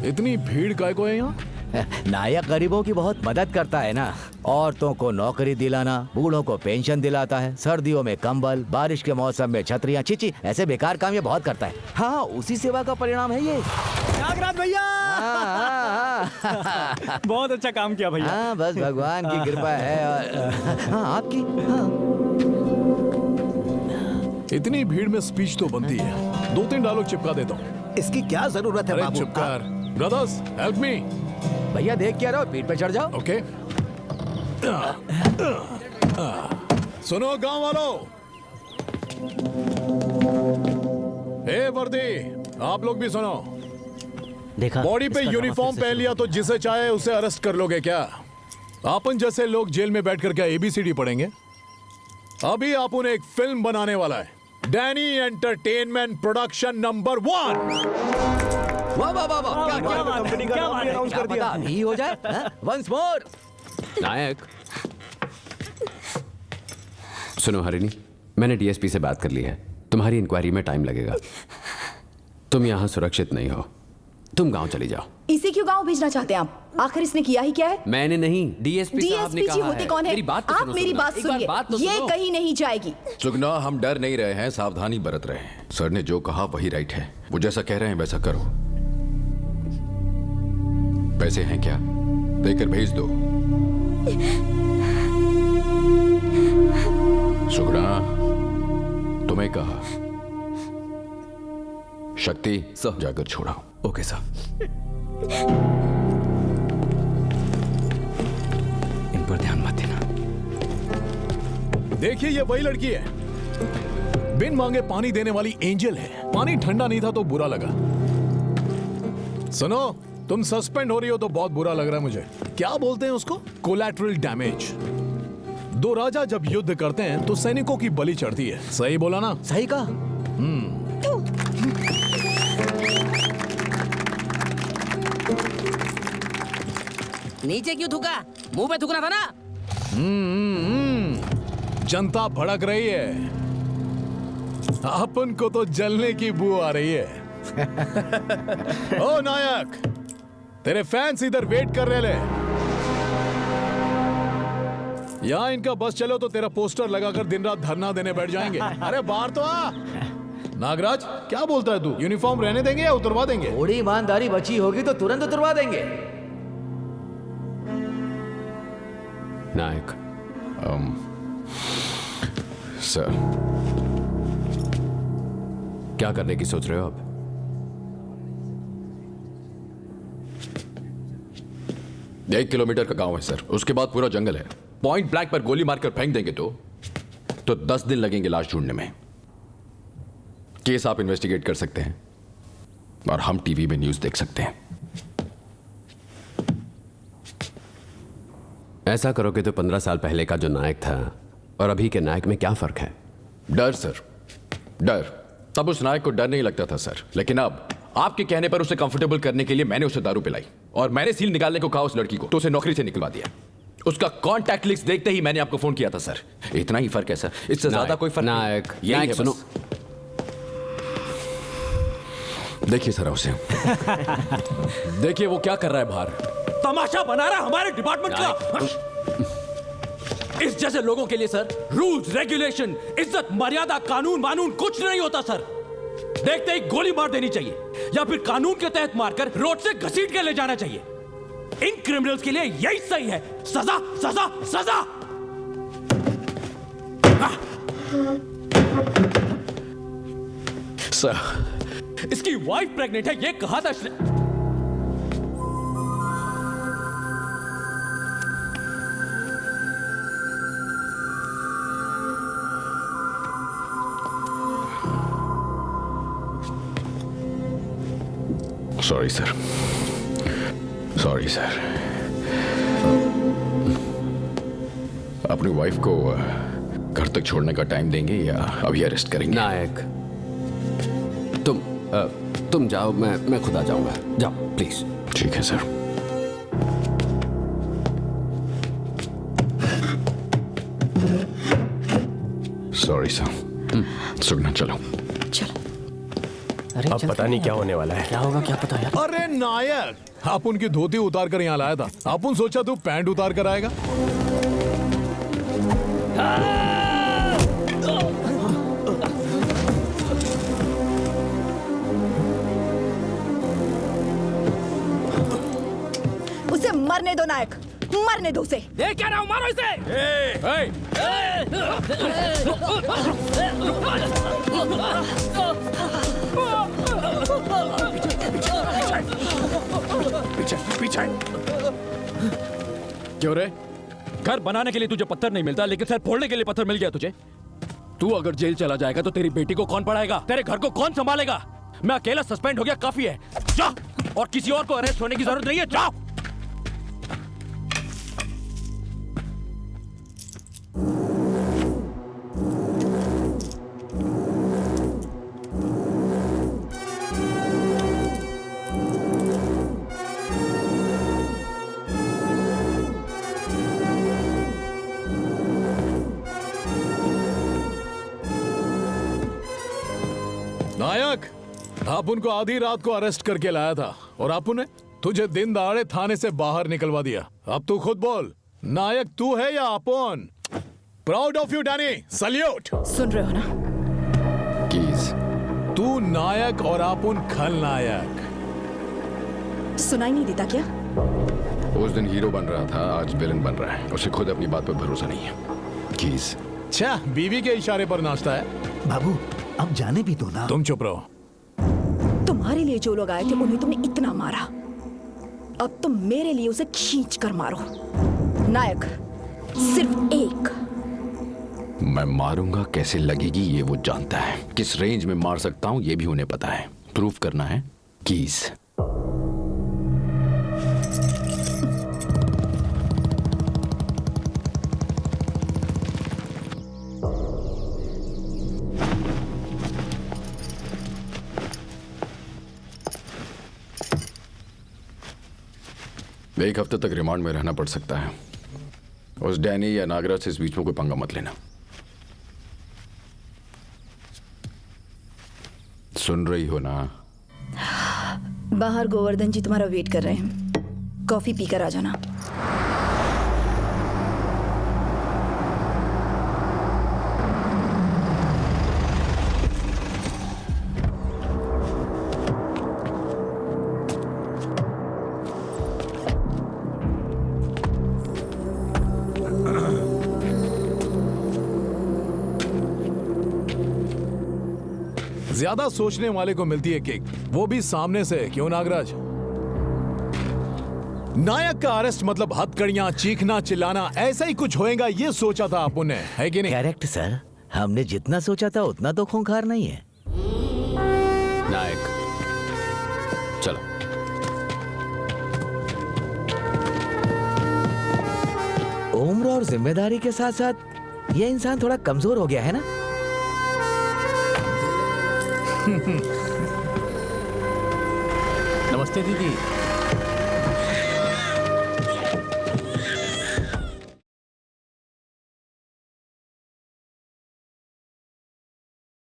इतनी भीड़ काय को है यहाँ? नायक गरीबों की बहुत मदद करता है ना। औरतों को नौकरी दिलाना, बूढ़ों को पेंशन दिलाता है, सर्दियों में कंबल, बारिश के मौसम में छतरियाँ। चीची ऐसे बेकार काम ये बहुत करता है। हाँ, उसी सेवा का परिणाम है ये। नागराज भैया बहुत अच्छा काम किया भैया। हाँ, बस भगवान की कृपा है। और हाँ, आपकी। हाँ। इतनी भीड़ में स्पीच तो बनती है, 2-3 डायलॉग चिपका देता हूँ। इसकी क्या जरूरत है अरे बाबू? चुप कर। Brothers help me. भैया देख क्या रहे हो, पीठ पे चढ़ जाओ। ओके। सुनो गांव वालों, हे वर्दी, आप लोग भी सुनो। देखा, बॉडी पे इसका यूनिफॉर्म ड्रामा पहन लिया तो जिसे चाहे उसे अरेस्ट कर लोगे क्या? आपन जैसे लोग जेल में बैठकर क्या एबीसीडी पढ़ेंगे? अभी आपन एक फिल्म बनाने वाला है, डैनी एंटरटेनमेंट प्रोडक्शन नंबर 1। वाह वाह वाह वाह, क्या क्या बात है, कंपनी का क्या नाम बात भी है, अनाउंस क्या कर दिया। पता अभी हो जाए। Once more. नायक सुनो हरिणी, मैंने डीएसपी से बात कर ली है। तुम्हारी इंक्वायरी में टाइम लगेगा। तुम यहाँ सुरक्षित नहीं हो, तुम गांव चली जाओ। इसे क्यों गांव भेजना चाहते हैं आप? आखिर इसने किया ही क्या है? मैंने नहीं, डीएसपी साहब ने डीएसपी जी कहा होते है। कौन है? मेरी बात तो आप सुनो, मेरी सुनो। बात एक बार सुनिए, बात तो ये सुनो। कहीं नहीं जाएगी। सुगना, हम डर नहीं रहे हैं, सावधानी बरत रहे हैं। सर ने जो कहा वही राइट है। वो जैसा कह रहे हैं वैसा करो। पैसे हैं क्या? देकर भेज दो। सुगना, तुम्हें कहा। शक्ति सर। जाकर छोड़ाओ। Okay sir. इन पर ध्यान मत देना। देखिए ये वही लड़की है, बिन मांगे पानी देने वाली एंजल है। पानी ठंडा नहीं था तो बुरा लगा। सुनो, तुम सस्पेंड हो रही हो तो बहुत बुरा लग रहा है मुझे। क्या बोलते हैं उसको? Collateral damage. दो राजा जब युद्ध करते हैं तो सैनिकों की बलि चढ़ती है। सही बोला ना? सही कहा। नीचे क्यों थूका? मुंह पे थूकना था ना। जनता भड़क रही है, अपन को तो जलने की बू आ रही है। ओ नायक, तेरे फैंस इधर वेट कर रहे ले। यहाँ इनका बस चलो तो तेरा पोस्टर लगाकर दिन रात धरना देने बैठ जाएंगे। अरे बाहर तो आ। नागराज, क्या बोलता है तू? यूनिफॉर्म रहने देंगे या उतरवा देंगे? थोड़ी ईमानदारी बची होगी तो तुरंत उतरवा देंगे। नायक, सर, क्या करने की सोच रहे हो आप? एक किलोमीटर का गांव है सर, उसके बाद पूरा जंगल है। पॉइंट ब्लैंक पर गोली मारकर फेंक देंगे तो 10 दिन लगेंगे लाश ढूंढने में। केस आप इन्वेस्टिगेट कर सकते हैं और हम टीवी में न्यूज देख सकते हैं। ऐसा करोगे तो 15 साल पहले का जो नायक था और अभी के नायक में क्या फर्क है? डर सर, डर। तब उस नायक को डर नहीं लगता था सर, लेकिन अब आपके कहने पर उसे कंफर्टेबल करने के लिए मैंने उसे दारू पिलाई और मैंने सील निकालने को कहा उस लड़की को, तो उसे नौकरी से निकलवा दिया। उसका कांटेक्ट लिस्ट देखते ही मैंने आपको फोन किया था सर। इतना ही फर्क है सर, इससे ज्यादा कोई फर्क नायक, नहीं। यही नायक है सुनो। बस। देखिए सर उसे। देखिए वो क्या कर रहा है बाहर। तमाशा बना रहा है हमारे डिपार्टमेंट का। इस जैसे लोगों के लिए सर रूल्स, रेगुलेशन, इज्जत, मर्यादा, कानून वानून कुछ नहीं होता सर। देखते ही गोली मार देनी चाहिए या फिर कानून के तहत मारकर रोड से घसीट के ले जाना चाहिए। इन क्रिमिनल्स के लिए यही सही है। सजा सजा सजा। सर, इसकी वाइफ प्रेग्नेंट है, ये कहा था। Sorry sir, sorry sir. अपनी वाइफ को घर तक छोड़ने का टाइम देंगे या अभी अरेस्ट करेंगे? नायक, तुम जाओ, मैं खुद आ जाऊंगा। जाओ प्लीज। ठीक है सर। Sorry sir. सुगना चलो। चलो। अब पता नहीं क्या होने वाला है। क्या होगा क्या पता यार। अरे नायक, आप उनकी धोती उतार कर यहाँ लाया था। अपन सोचा तू पैंट उतार कर आएगा। उसे मरने दो नायक, मरने दो उसे। देख क्या रहा हूँ, मारो इसे। क्यों रे? घर बनाने के लिए तुझे पत्थर नहीं मिलता, लेकिन सर फोड़ने के लिए पत्थर मिल गया तुझे। तू अगर जेल चला जाएगा तो तेरी बेटी को कौन पढ़ाएगा, तेरे घर को कौन संभालेगा? मैं अकेला सस्पेंड हो गया काफी है। जा, और किसी और को अरेस्ट होने की जरूरत नहीं है। जाओ। नायक, आप उनको आधी रात को अरेस्ट करके लाया था और आप उन्हें तुझे दिन दहाड़े थाने से बाहर निकलवा दिया। अब तू खुद बोल, नायक तू है या अपोन? Proud of you Danny, salute. सुन रहे हो ना? कीज। तू नायक और अपुन खलनायक। सुनाई नहीं देता क्या? उस दिन हीरो बन रहा था, आज विलन बन रहा है। उसे खुद अपनी बात पर भरोसा नहीं है। कीज। अच्छा, बीवी के इशारे पर नाचता है। बाबू अब जाने भी दो ना। तुम चुप रहो। तुम्हारे लिए जो लोग आए थे उन्हें तुमने इतना मारा, अब तुम मेरे लिए उसे खींच कर मारो। नायक सिर्फ एक। मैं मारूंगा कैसे लगेगी ये वो जानता है। किस रेंज में मार सकता हूं ये भी उन्हें पता है। प्रूफ करना है। कीज। एक हफ्ते तक रिमांड में रहना पड़ सकता है। उस डैनी या नागराज से इस बीच में कोई पंगा मत लेना। सुन रही हो ना? बाहर गोवर्धन जी तुम्हारा वेट कर रहे हैं, कॉफी पीकर आ जाना। ज्यादा सोचने वाले को मिलती है किक, वो भी सामने से। क्यों नागराज? नायक का अरेस्ट मतलब हथकड़ियां, चीखना, चिल्लाना, ऐसा ही कुछ होएगा ये सोचा था अपुन ने, है कि नहीं? करेक्ट सर, हमने जितना सोचा था उतना तो खूंखार नहीं है। नायक चलो। उम्र और जिम्मेदारी के साथ साथ ये इंसान थोड़ा कमजोर हो गया है ना। नमस्ते दीदी।